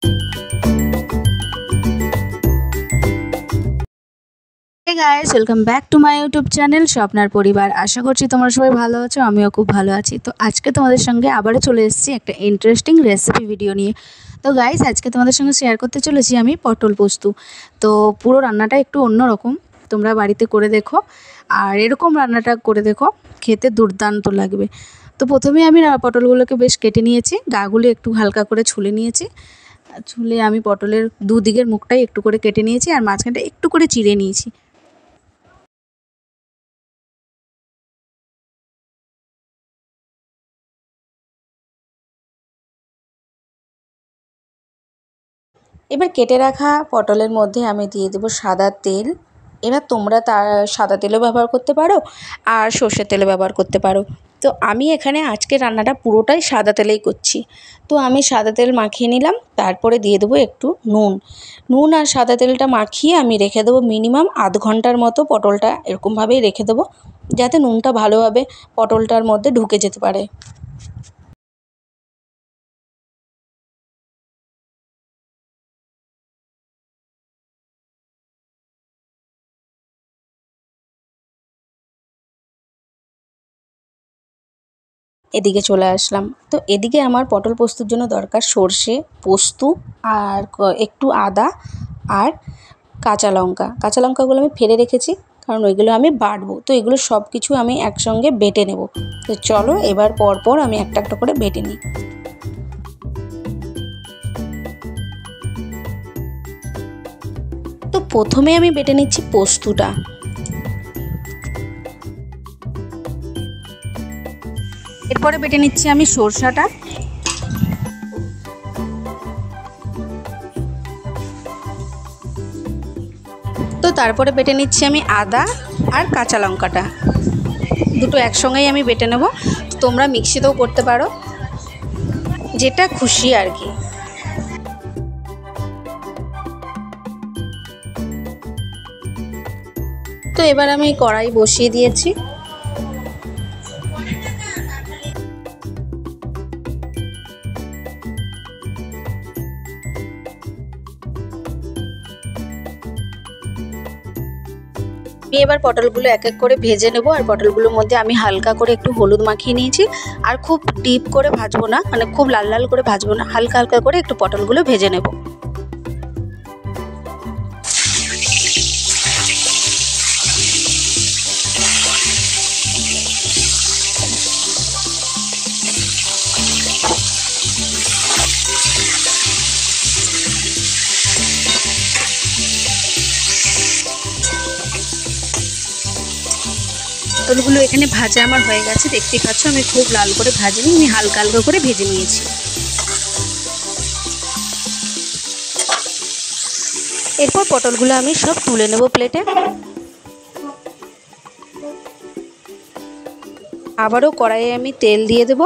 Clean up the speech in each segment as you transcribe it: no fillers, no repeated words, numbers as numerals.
Hey guys, welcome back to my YouTube channel স্বপ্নার পরিবার। আশা করছি তোমরা সবাই ভালো আছো, আমিও খুব ভালো আছি। তো আজকে তোমাদের সঙ্গে আবারও চলে এসেছি একটা ইন্টারেস্টিং রেসিপি ভিডিও নিয়ে। তো গাইস, আজকে তোমাদের সঙ্গে শেয়ার করতে চলেছি আমি পটল পোস্ত। তো পুরো রান্নাটা একটু অন্যরকম, তোমরা বাড়িতে করে দেখো আর এরকম রান্নাটা করে দেখো, খেতে দুর্দান্ত লাগবে। তো প্রথমে আমি পটলগুলোকে বেশ কেটে নিয়েছি, গাগুলো একটু হালকা করে ছুলে নিয়েছি। ছুলে আমি পটলের দুদিকের মুখটাই একটু করে কেটে নিয়েছি আর মাঝখানটা একটু করে চিড়ে নিয়েছি। এবার কেটে রাখা পটলের মধ্যে আমি দিয়ে দেবো সাদা তেল। এবার তোমরা তার সাদা তেলও ব্যবহার করতে পারো আর সর্ষের তেলও ব্যবহার করতে পারো। তো আমি এখানে আজকে রান্নাটা পুরোটাই সাদা তেলেই করছি। তো আমি সাদা তেল মাখিয়ে নিলাম, তারপরে দিয়ে দেবো একটু নুন আর সাদা তেলটা মাখিয়ে আমি রেখে দেবো মিনিমাম আধ ঘন্টার মতো। পটলটা এরকমভাবেই রেখে দেবো যাতে নুনটা ভালোভাবে পটলটার মধ্যে ঢুকে যেতে পারে। এদিকে চলে আসলাম। তো এদিকে আমার পটল পোস্তর জন্য দরকার সর্ষে, পোস্ত আর একটু আদা আর কাঁচা লঙ্কা। কাঁচা লঙ্কাগুলো আমি ফেলে রেখেছি কারণ ওইগুলো আমি বাটবো। তো এগুলো সব কিছু আমি একসঙ্গে বেটে নেব। তো চলো এবার পরপর আমি একটা একটা করে বেটে নিই। তো প্রথমে আমি বেটে নিচ্ছি পোস্তটা। এরপরে বেটে নিচ্ছি আমি সরষাটা। তো তারপরে বেটে নিচ্ছি আমি আদা আর কাঁচা লঙ্কাটা, দুটো একসঙ্গেই আমি বেটে নেব। তোমরা মিক্সিতেও করতে পারো, যেটা খুশি আর কি। তো এবার আমি কড়াই বসিয়ে দিয়েছি। এবার পটলগুলো এক এক করে ভেজে নেব। আর পটলগুলোর মধ্যে আমি হালকা করে একটু হলুদ মাখিয়ে নিয়েছি। আর খুব ডিপ করে ভাজবো না, মানে খুব লাল লাল করে ভাজবো না, হালকা হালকা করে একটু পটলগুলো ভেজে নেব। পটলগুলো এখানে ভাজা আমার হয়ে গেছে, দেখতে পাচ্ছ আমি খুব লাল করে ভাজিনি, আমি হালকা হালকা করে ভেজে নিয়েছি। এরপর পটলগুলো আমি সব তুলে নেব প্লেটে। আবারও কড়াইয়ে আমি তেল দিয়ে দেব।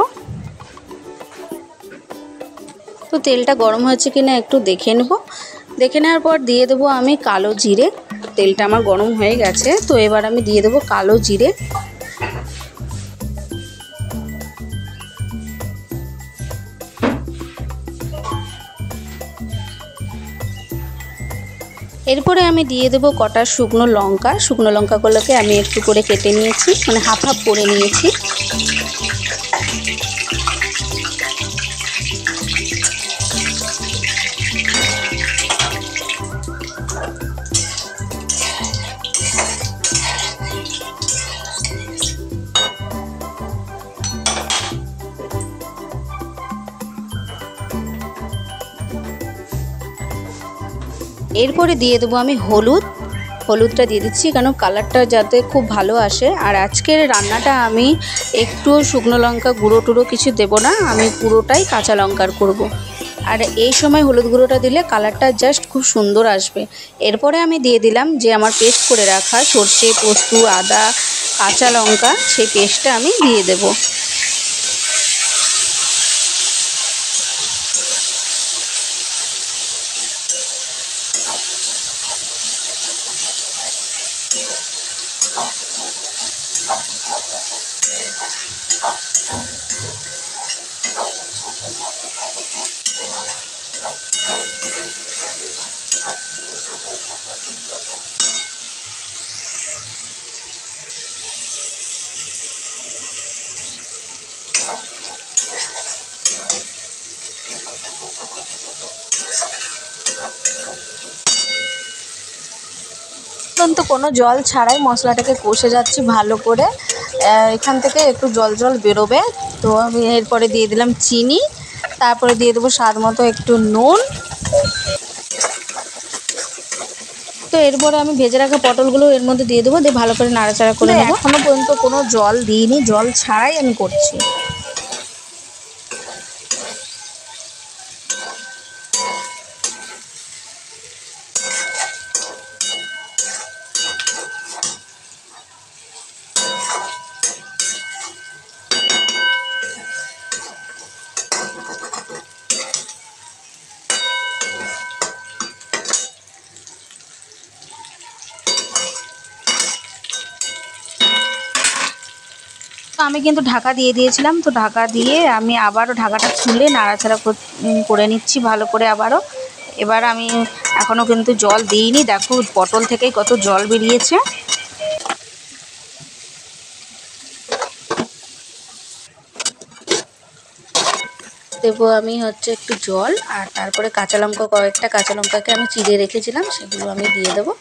তো তেলটা গরম হয়েছে কিনা একটু দেখে নেব। দেখে নেওয়ার পর দিয়ে দেবো আমি কালো জিরে। তেলটা আমার গরম হয়ে গেছে, তো এবার আমি দিয়ে দেবো কালো জিরে। এরপরে আমি দিয়ে দেবো কটা শুকনো লঙ্কা। শুকনো লঙ্কাগুলোকে আমি একটু করে কেটে নিয়েছি, মানে হাফ হাফ করে নিয়েছি। এরপরে দিয়ে দেবো আমি হলুদটা দিয়ে দিচ্ছি কারণ কালারটা যাতে খুব ভালো আসে। আর আজকের রান্নাটা আমি একটু শুকনো লঙ্কা গুঁড়ো টুড়ো কিছু দেবো না, আমি পুরোটাই কাঁচা লঙ্কার করব। আর এই সময় হলুদ গুঁড়োটা দিলে কালারটা জাস্ট খুব সুন্দর আসবে। এরপরে আমি দিয়ে দিলাম যে আমার পেস্ট করে রাখা সর্ষে, পোস্ত, আদা, কাঁচা লঙ্কা, সেই পেস্টটা আমি দিয়ে দেবো। তো কোনো জল ছাড়াই মশলাটাকে কষে যাচ্ছি ভালো করে। এখান থেকে একটু জল জল বেরোবে। তো আমি এরপরে দিয়ে দিলাম চিনি, তারপরে দিয়ে দেবো স্বাদ মতো একটু নুন। তো এরপরে আমি ভেজে রাখা পটলগুলো এর মধ্যে দিয়ে দেবো, দিয়ে ভালো করে নাড়াচাড়া করে নেবো। এখনো পর্যন্ত কোনো জল দিইনি, জল ছাড়াই আমি করছি। তো আমি কিন্তু ঢাকা দিয়ে দিয়েছিলাম। তো ঢাকা দিয়ে আমি আবারও ঢাকাটা খুলে নাড়াচাড়া করে নিচ্ছি ভালো করে আবারও। এবার আমি এখনও কিন্তু জল দিইনি, দেখো পটল থেকেই কত জল বেরিয়েছে। দেবো আমি হচ্ছে একটু জল, আর তারপরে কাঁচা লঙ্কা, কয়েকটা কাঁচা লঙ্কাকে আমি চিড়ে রেখেছিলাম, সেগুলো আমি দিয়ে দেবো।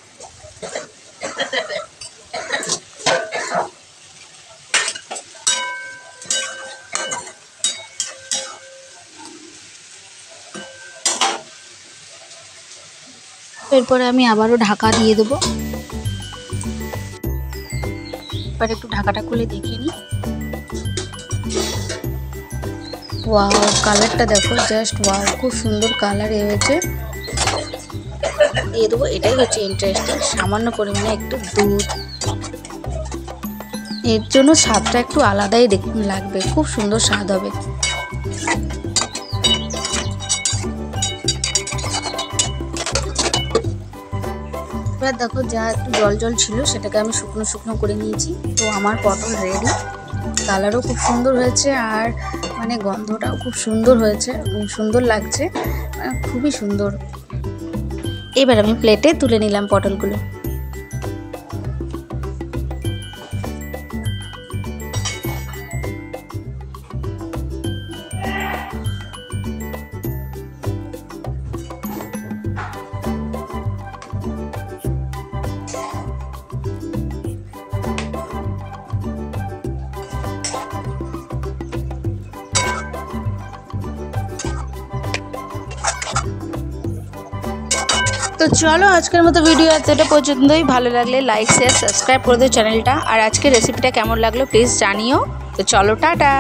এরপরে আমি আবারও ঢাকা দিয়ে দেবো। এবার একটু ঢাকাটা খুলে দেখে নিই। ওয়াও, কালারটা দেখো, জাস্ট ওয়াও, খুব সুন্দর কালার হয়েছে। দিয়ে দেবো, এটাই হচ্ছে ইন্টারেস্টিং, সামান্য পরিমাণে একটু দুধ। এর জন্য স্বাদটা একটু আলাদাই লাগবে, খুব সুন্দর স্বাদ হবে। এবার দেখো, যা একটু জল জল ছিল সেটাকে আমি শুকনো শুকনো করে নিয়েছি। তো আমার পটল রেডি। কালারও খুব সুন্দর হয়েছে, আর মানে গন্ধটাও খুব সুন্দর হয়েছে, সুন্দর লাগছে, খুবই সুন্দর। এবার আমি প্লেটে তুলে নিলাম পটলগুলো। তো চলো, আজকের মতো ভিডিও এতটা পর্যন্তই। ভালো লাগলে লাইক, শেয়ার, সাবস্ক্রাইব করে দিও চ্যানেলটা। আর আজকের রেসিপিটা কেমন লাগলো প্লিজ জানিও। তো চলো, টাটা।